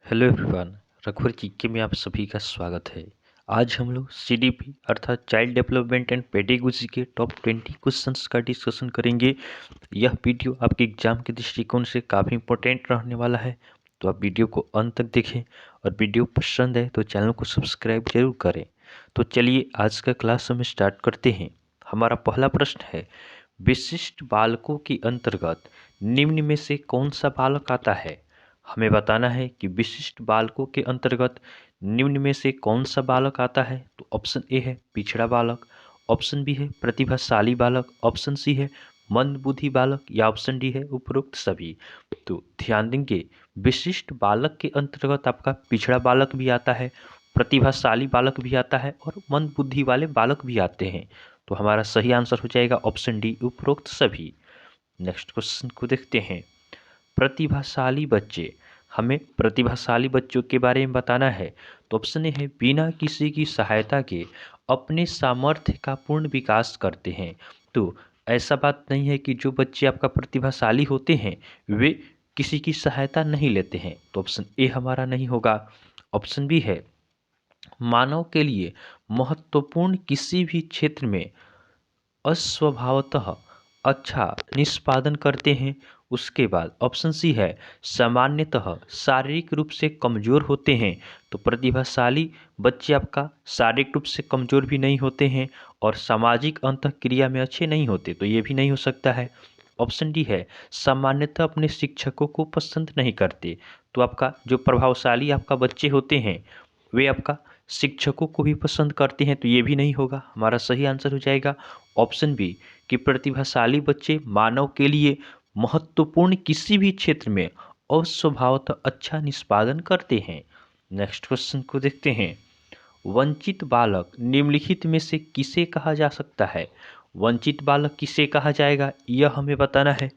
Hello everyone. रघुवर GK में आप सभी का स्वागत है। आज हम लोग सीडीपी अर्थात चाइल्ड डेवलपमेंट एंड पेडागोजी के टॉप 20 क्वेश्चंस का डिस्कशन करेंगे। यह वीडियो आपके एग्जाम के दृष्टिकोण से काफ़ी इंपॉर्टेंट रहने वाला है, तो आप वीडियो को अंत तक देखें और वीडियो पसंद है तो चैनल को सब्सक्राइब जरूर करें। तो चलिए आज का क्लास हम स्टार्ट करते हैं। हमारा पहला प्रश्न है, विशिष्ट बालकों के अंतर्गत निम्न में से कौन सा बालक आता है। हमें बताना है कि विशिष्ट बालकों के अंतर्गत निम्न में से कौन सा बालक आता है। तो ऑप्शन ए है पिछड़ा बालक, ऑप्शन बी है प्रतिभाशाली बालक, ऑप्शन सी है मंदबुद्धि बालक या ऑप्शन डी है उपरोक्त सभी। तो ध्यान देंगे, विशिष्ट बालक के अंतर्गत आपका पिछड़ा बालक भी आता है, प्रतिभाशाली बालक भी आता है और मंदबुद्धि वाले बालक भी आते हैं। तो हमारा सही आंसर हो जाएगा ऑप्शन डी उपरोक्त सभी। नेक्स्ट क्वेश्चन को देखते हैं। प्रतिभाशाली बच्चे, हमें प्रतिभाशाली बच्चों के बारे में बताना है। तो ऑप्शन ए है बिना किसी की सहायता के अपने सामर्थ्य का पूर्ण विकास करते हैं। तो ऐसा बात नहीं है कि जो बच्चे आपका प्रतिभाशाली होते हैं वे किसी की सहायता नहीं लेते हैं। तो ऑप्शन ए हमारा नहीं होगा। ऑप्शन बी है मानव के लिए महत्वपूर्ण किसी भी क्षेत्र में अस्वभावतः अच्छा निष्पादन करते हैं। उसके बाद ऑप्शन सी है सामान्यतः शारीरिक रूप से कमज़ोर होते हैं। तो प्रतिभाशाली बच्चे आपका शारीरिक रूप से कमज़ोर भी नहीं होते हैं और सामाजिक अंतःक्रिया में अच्छे नहीं होते, तो ये भी नहीं हो सकता है। ऑप्शन डी है सामान्यतः अपने शिक्षकों को पसंद नहीं करते। तो आपका जो प्रभावशाली आपका बच्चे होते हैं वे आपका शिक्षकों को भी पसंद करते हैं, तो ये भी नहीं होगा। हमारा सही आंसर हो जाएगा ऑप्शन बी कि प्रतिभाशाली बच्चे मानव के लिए महत्वपूर्ण किसी भी क्षेत्र में अस्वभावतः अच्छा निष्पादन करते हैं। नेक्स्ट क्वेश्चन को देखते हैं। वंचित बालक निम्नलिखित में से किसे कहा जा सकता है। वंचित बालक किसे कहा जाएगा यह हमें बताना है।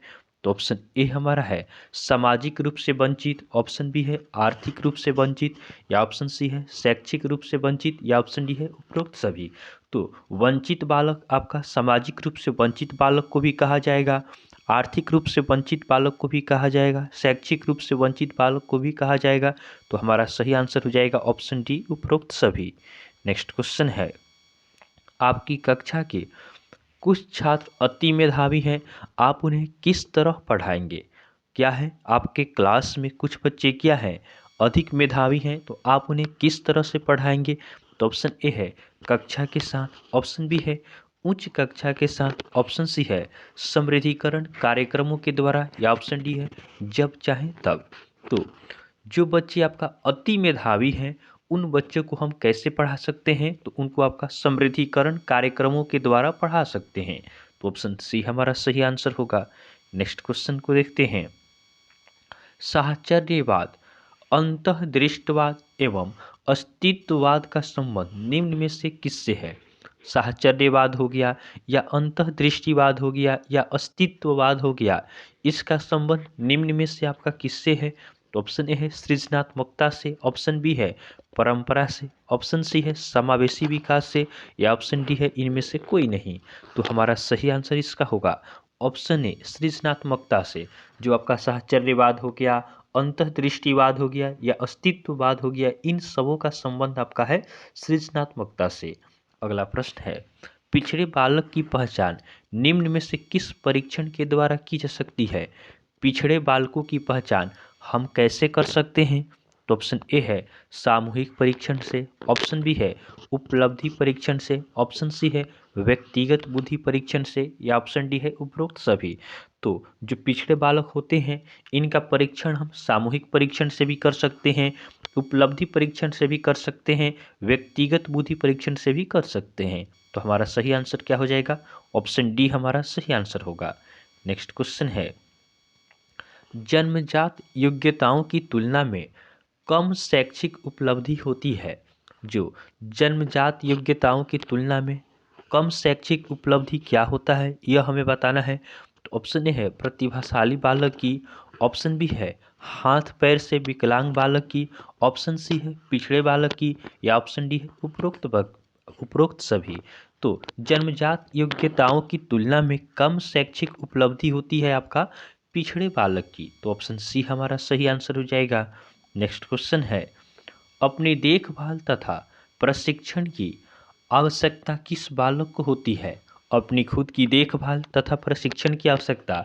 तो ऑप्शन ए हमारा है सामाजिक रूप से वंचित, ऑप्शन बी है आर्थिक रूप से वंचित या ऑप्शन सी है शैक्षिक रूप से वंचित या ऑप्शन डी है उपरोक्त सभी। तो वंचित बालक आपका सामाजिक रूप से वंचित बालक को भी कहा जाएगा, आर्थिक रूप से वंचित बालक को भी कहा जाएगा, शैक्षिक रूप से वंचित बालक को भी कहा जाएगा। तो हमारा सही आंसर हो जाएगा ऑप्शन डी उपरोक्त सभी। नेक्स्ट क्वेश्चन है, आपकी कक्षा के कुछ छात्र अति मेधावी हैं, आप उन्हें किस तरह पढ़ाएंगे। क्या है, आपके क्लास में कुछ बच्चे क्या हैं अधिक मेधावी हैं, तो आप उन्हें किस तरह से पढ़ाएंगे। तो ऑप्शन ए है कक्षा के साथ, ऑप्शन बी है उच्च कक्षा के साथ, ऑप्शन सी है समृद्धिकरण कार्यक्रमों के द्वारा या ऑप्शन डी है जब चाहे तब। तो जो बच्चे आपका अति मेधावी हैं उन बच्चों को हम कैसे पढ़ा सकते हैं, तो उनको आपका समृद्धिकरण कार्यक्रमों के द्वारा पढ़ा सकते हैं। तो ऑप्शन सी हमारा सही आंसर होगा। नेक्स्ट क्वेश्चन को देखते हैं। साहचर्यवाद, अंतःदृष्टवाद एवं अस्तित्ववाद का संबंध निम्न में से किससे है। साहचर्यवाद हो गया या अंतःदृष्टिवाद हो गया या अस्तित्ववाद हो गया, इसका संबंध निम्न में से आपका किससे है। तो ऑप्शन ए है सृजनात्मकता से, ऑप्शन बी है परंपरा से, ऑप्शन सी है समावेशी विकास से या ऑप्शन डी है इनमें से कोई नहीं। तो हमारा सही आंसर इसका होगा ऑप्शन ए सृजनात्मकता से। जो आपका साहचर्यवाद हो गया, अंतःदृष्टिवाद हो गया या अस्तित्ववाद हो गया, इन सबों का संबंध आपका है सृजनात्मकता से। अगला प्रश्न है, पिछड़े बालक की पहचान निम्न में से किस परीक्षण के द्वारा की जा सकती है। पिछड़े बालकों की पहचान हम कैसे कर सकते हैं। तो ऑप्शन ए है सामूहिक परीक्षण से, ऑप्शन बी है उपलब्धि परीक्षण से, ऑप्शन सी है व्यक्तिगत बुद्धि परीक्षण से या ऑप्शन डी है उपरोक्त सभी। तो जो पिछड़े बालक होते हैं इनका परीक्षण हम सामूहिक परीक्षण से भी कर सकते हैं, उपलब्धि परीक्षण से भी कर सकते हैं, व्यक्तिगत बुद्धि परीक्षण से भी कर सकते हैं। तो हमारा सही आंसर क्या हो जाएगा, ऑप्शन डी हमारा सही आंसर होगा। नेक्स्ट क्वेश्चन है, जन्मजात योग्यताओं की तुलना में कम शैक्षिक उपलब्धि होती है। जो जन्मजात योग्यताओं की तुलना में कम शैक्षिक उपलब्धि क्या होता है यह हमें बताना है। तो ऑप्शन ए है प्रतिभाशाली बालक की, ऑप्शन बी है हाथ पैर से विकलांग बालक की, ऑप्शन सी है पिछड़े बालक की या ऑप्शन डी है उपरोक्त सभी। तो जन्मजात योग्यताओं की तुलना में कम शैक्षिक उपलब्धि होती है आपका पिछड़े बालक की। तो ऑप्शन सी हमारा सही आंसर हो जाएगा। नेक्स्ट क्वेश्चन है, अपनी देखभाल तथा प्रशिक्षण की आवश्यकता किस बालक को होती है? अपनी खुद की देखभाल तथा प्रशिक्षण की आवश्यकता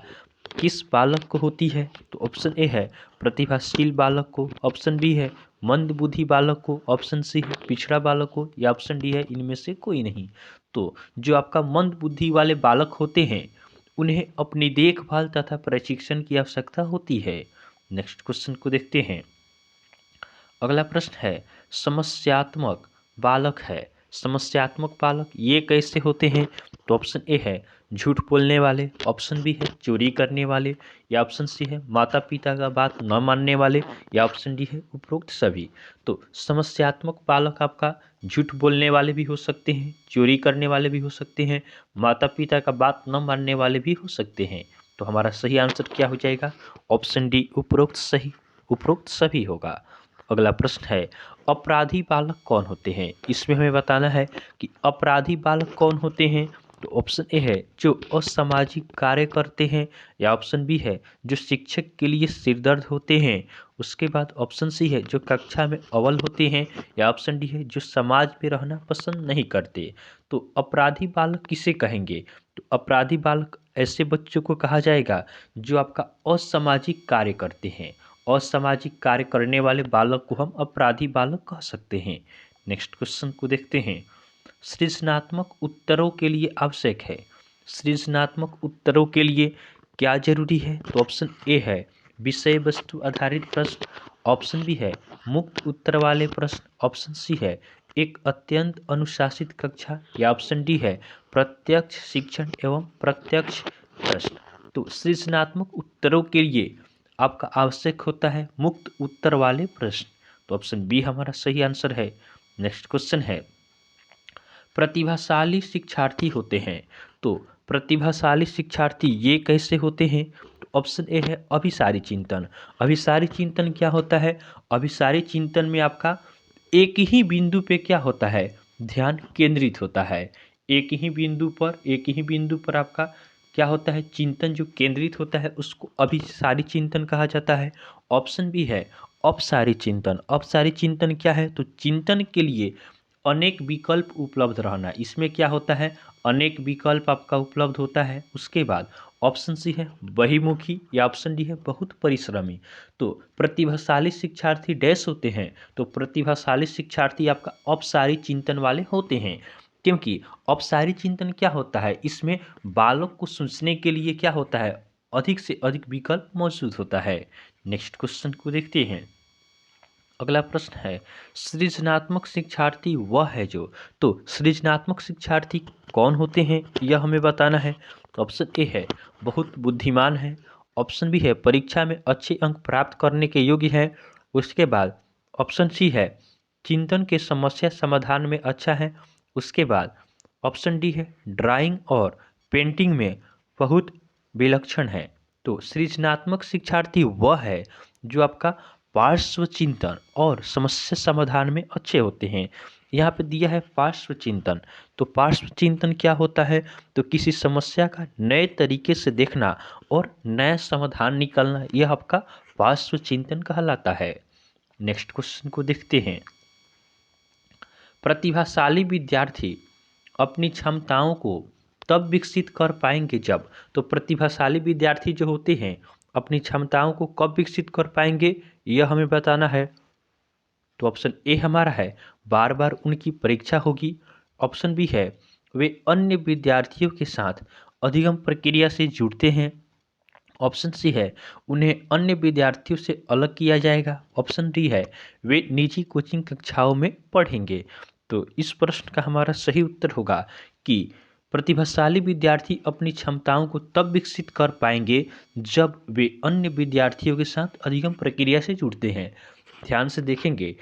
किस बालक को होती है? तो ऑप्शन ए है प्रतिभाशील बालक को, ऑप्शन बी है मंदबुद्धि बालक को, ऑप्शन सी है पिछड़ा बालक को, या ऑप्शन डी है इनमें से कोई नहीं। तो जो आपका मंदबुद्धि वाले बालक होते हैं उन्हें अपनी देखभाल तथा प्रशिक्षण की आवश्यकता होती है। नेक्स्ट क्वेश्चन को देखते हैं। अगला प्रश्न है, समस्यात्मक बालक है। समस्यात्मक बालक ये कैसे होते हैं? तो ऑप्शन ए है झूठ बोलने वाले, ऑप्शन बी है चोरी करने वाले, या ऑप्शन सी है माता पिता का बात न मानने वाले, या ऑप्शन डी है उपरोक्त सभी। तो समस्यात्मक बालक आपका झूठ बोलने वाले भी हो सकते हैं, चोरी करने वाले भी हो सकते हैं, माता पिता का बात न मानने वाले भी हो सकते हैं। तो हमारा सही आंसर क्या हो जाएगा? ऑप्शन डी उपरोक्त सभी होगा। अगला प्रश्न है, अपराधी बालक कौन होते हैं? इसमें हमें बताना है कि अपराधी बालक कौन होते हैं। तो ऑप्शन ए है जो असामाजिक कार्य करते हैं, या ऑप्शन बी है जो शिक्षक के लिए सिरदर्द होते हैं, उसके बाद ऑप्शन सी है जो कक्षा में अव्वल होते हैं, या ऑप्शन डी है जो समाज में रहना पसंद नहीं करते। तो अपराधी बालक किसे कहेंगे? तो अपराधी बालक ऐसे बच्चों को कहा जाएगा जो आपका असामाजिक कार्य करते हैं। असामाजिक कार्य करने वाले बालक को हम अपराधी बालक कह सकते हैं। नेक्स्ट क्वेश्चन को देखते हैं। सृजनात्मक उत्तरों के लिए आवश्यक है। सृजनात्मक उत्तरों के लिए क्या जरूरी है? तो ऑप्शन ए है विषय वस्तु आधारित प्रश्न, ऑप्शन बी है मुक्त उत्तर वाले प्रश्न, ऑप्शन सी है एक अत्यंत अनुशासित कक्षा, या ऑप्शन डी है प्रत्यक्ष शिक्षण एवं प्रत्यक्ष प्रश्न। तो सृजनात्मक उत्तरों के लिए आपका आवश्यक होता है मुक्त उत्तर वाले प्रश्न। तो ऑप्शन बी हमारा सही आंसर है। नेक्स्ट क्वेश्चन है, प्रतिभाशाली शिक्षार्थी होते हैं। तो प्रतिभाशाली शिक्षार्थी ये कैसे होते हैं? तो ऑप्शन ए है अभिसारी चिंतन। अभिसारी चिंतन क्या होता है? अभिसारी चिंतन में आपका एक ही बिंदु पे क्या होता है? ध्यान केंद्रित होता है। एक ही बिंदु पर आपका क्या होता है? चिंतन जो केंद्रित होता है उसको अभिसारी चिंतन कहा जाता है। ऑप्शन बी है अपसारी चिंतन। अपसारी चिंतन क्या है? तो चिंतन के लिए अनेक विकल्प उपलब्ध रहना। इसमें क्या होता है? अनेक विकल्प आपका उपलब्ध होता है। उसके बाद ऑप्शन सी है बहिमुखी, या ऑप्शन डी है बहुत परिश्रमी। तो प्रतिभाशाली शिक्षार्थी डैश होते हैं। तो प्रतिभाशाली शिक्षार्थी आपका अपसारी चिंतन वाले होते हैं, क्योंकि अपसारी चिंतन क्या होता है? इसमें बालक को सोचने के लिए क्या होता है? अधिक से अधिक विकल्प मौजूद होता है। नेक्स्ट क्वेश्चन को देखते हैं। अगला प्रश्न है, सृजनात्मक शिक्षार्थी वह है जो। तो सृजनात्मक शिक्षार्थी कौन होते हैं यह हमें बताना है। तो ऑप्शन ए है बहुत बुद्धिमान है, ऑप्शन बी है परीक्षा में अच्छे अंक प्राप्त करने के योग्य है, उसके बाद ऑप्शन सी है चिंतन के समस्या समाधान में अच्छा है, उसके बाद ऑप्शन डी है ड्राइंग और पेंटिंग में बहुत विलक्षण है। तो सृजनात्मक शिक्षार्थी वह है जो आपका पार्श्व चिंतन और समस्या समाधान में अच्छे होते हैं। यहाँ पे दिया है पार्श्व चिंतन। तो पार्श्व चिंतन क्या होता है? तो किसी समस्या का नए तरीके से देखना और नया समाधान निकालना, यह आपका पार्श्व चिंतन कहलाता है। नेक्स्ट क्वेश्चन को देखते हैं। प्रतिभाशाली विद्यार्थी अपनी क्षमताओं को तब विकसित कर पाएंगे जब। तो प्रतिभाशाली विद्यार्थी जो होते हैं अपनी क्षमताओं को कब विकसित कर पाएंगे यह हमें बताना है। तो ऑप्शन ए हमारा है बार बार उनकी परीक्षा होगी, ऑप्शन बी है वे अन्य विद्यार्थियों के साथ अधिगम प्रक्रिया से जुड़ते हैं, ऑप्शन सी है उन्हें अन्य विद्यार्थियों से अलग किया जाएगा, ऑप्शन डी है वे निजी कोचिंग कक्षाओं में पढ़ेंगे। तो इस प्रश्न का हमारा सही उत्तर होगा कि प्रतिभाशाली विद्यार्थी अपनी क्षमताओं को तब विकसित कर पाएंगे जब वे अन्य विद्यार्थियों के साथ अधिगम प्रक्रिया से जुड़ते हैं। ध्यान से देखेंगे,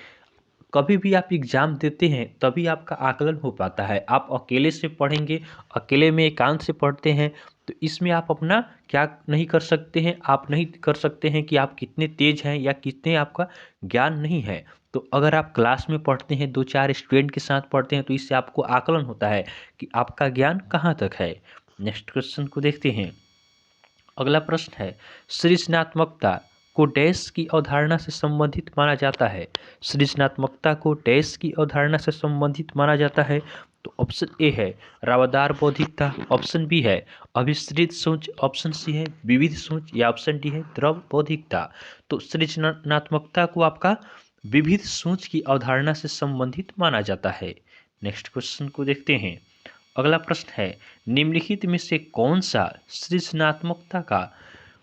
कभी भी आप एग्ज़ाम देते हैं तभी आपका आकलन हो पाता है। आप अकेले से पढ़ेंगे, अकेले में एकांत से पढ़ते हैं, तो इसमें आप अपना क्या नहीं कर सकते हैं? आप नहीं कर सकते हैं कि आप कितने तेज हैं या कितने आपका ज्ञान नहीं है। तो अगर आप क्लास में पढ़ते हैं, 2-4 स्टूडेंट के साथ पढ़ते हैं, तो इससे आपको आकलन होता है कि आपका ज्ञान कहाँ तक है। नेक्स्ट क्वेश्चन को देखते हैं। अगला प्रश्न है, सृजनात्मकता को डैश की अवधारणा से संबंधित माना जाता है? सृजनात्मकता को डैश की अवधारणा से संबंधित माना जाता है? तो ऑप्शन ए है रावदार बौद्धिकता, ऑप्शन बी है अभिसृत सोच, ऑप्शन सी है विविध सोच, या ऑप्शन डी है द्रव बौद्धिकता। तो सृजनात्मकता को आपका विविध सोच की अवधारणा से संबंधित माना जाता है। नेक्स्ट क्वेश्चन को देखते हैं। अगला प्रश्न है, निम्नलिखित में से कौन सा सृजनात्मकता का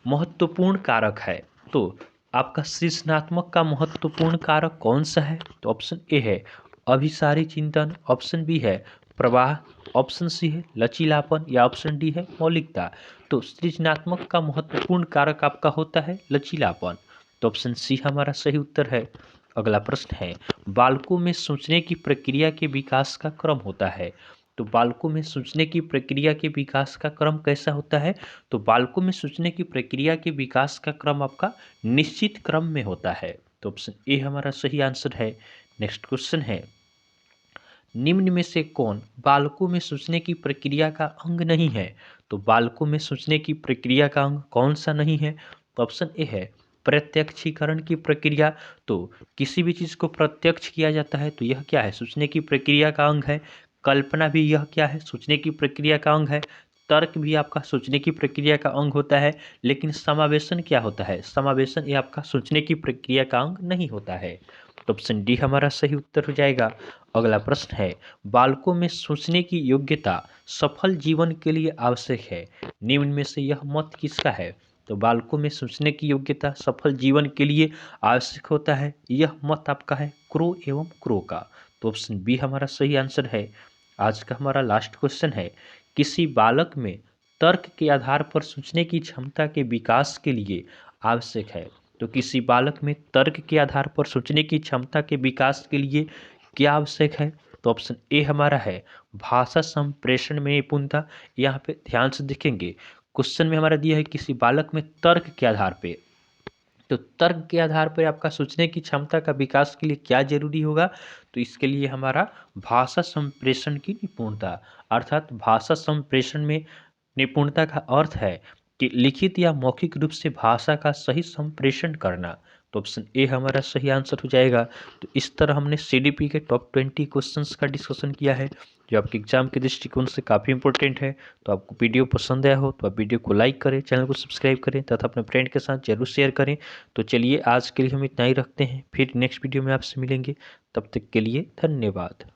महत्वपूर्ण कारक है? तो आपका सृजनात्मक का महत्वपूर्ण कारक कौन सा है? तो ऑप्शन ए है अभिसारी चिंतन, ऑप्शन बी है प्रवाह, ऑप्शन सी है लचीलापन, या ऑप्शन डी है मौलिकता। तो सृजनात्मक का महत्वपूर्ण कारक आपका होता है लचीलापन। तो ऑप्शन सी हमारा सही उत्तर है। अगला प्रश्न है, बालकों में सोचने की प्रक्रिया के विकास का क्रम होता है? तो बालकों में सोचने की प्रक्रिया के विकास का क्रम कैसा होता है? तो बालकों में सोचने की प्रक्रिया के विकास का क्रम आपका निश्चित क्रम में होता है। तो ऑप्शन ए हमारा सही आंसर है। नेक्स्ट क्वेश्चन है, निम्न में से कौन बालकों में सोचने की प्रक्रिया का अंग नहीं है? तो बालकों में सोचने की प्रक्रिया का अंग कौन सा नहीं है? तो ऑप्शन ए है प्रत्यक्षीकरण की प्रक्रिया। तो किसी भी चीज़ को प्रत्यक्ष किया जाता है तो यह क्या है? सोचने की प्रक्रिया का अंग है। कल्पना भी यह क्या है? सोचने की प्रक्रिया का अंग है। तर्क भी आपका सोचने की प्रक्रिया का अंग होता है। लेकिन समावेशन क्या होता है? समावेशन ये आपका सोचने की प्रक्रिया का अंग नहीं होता है। तो ऑप्शन डी हमारा सही उत्तर हो जाएगा। अगला प्रश्न है, बालकों में सोचने की योग्यता सफल जीवन के लिए आवश्यक है? निम्न में से यह मत किसका है? तो बालकों में सोचने की योग्यता सफल जीवन के लिए आवश्यक होता है, यह मत आपका है क्रो एवं क्रो का। तो ऑप्शन बी हमारा सही आंसर है। आज का हमारा लास्ट क्वेश्चन है, किसी बालक में तर्क के आधार पर सोचने की क्षमता के विकास के लिए आवश्यक है? तो किसी बालक में तर्क के आधार पर सोचने की क्षमता के विकास के लिए क्या आवश्यक है? तो ऑप्शन ए हमारा है भाषा संप्रेषण में निपुणता। यहाँ पे ध्यान से देखेंगे, क्वेश्चन में हमारा दिया है किसी बालक में तर्क के आधार पे, तो तर्क के आधार पर आपका सोचने की क्षमता का विकास के लिए क्या जरूरी होगा? तो इसके लिए हमारा भाषा संप्रेषण की निपुणता, अर्थात भाषा संप्रेषण में निपुणता का अर्थ है कि लिखित या मौखिक रूप से भाषा का सही संप्रेषण करना। तो ऑप्शन ए हमारा सही आंसर हो जाएगा। तो इस तरह हमने सीडीपी के टॉप 20 क्वेश्चंस का डिस्कशन किया है, जो आपके एग्जाम के दृष्टिकोण से काफ़ी इंपॉर्टेंट है। तो आपको वीडियो पसंद आया हो तो आप वीडियो को लाइक करें, चैनल को सब्सक्राइब करें तथा अपने फ्रेंड के साथ जरूर शेयर करें। तो चलिए आज के लिए हम इतना ही रखते हैं, फिर नेक्स्ट वीडियो में आपसे मिलेंगे। तब तक के लिए धन्यवाद।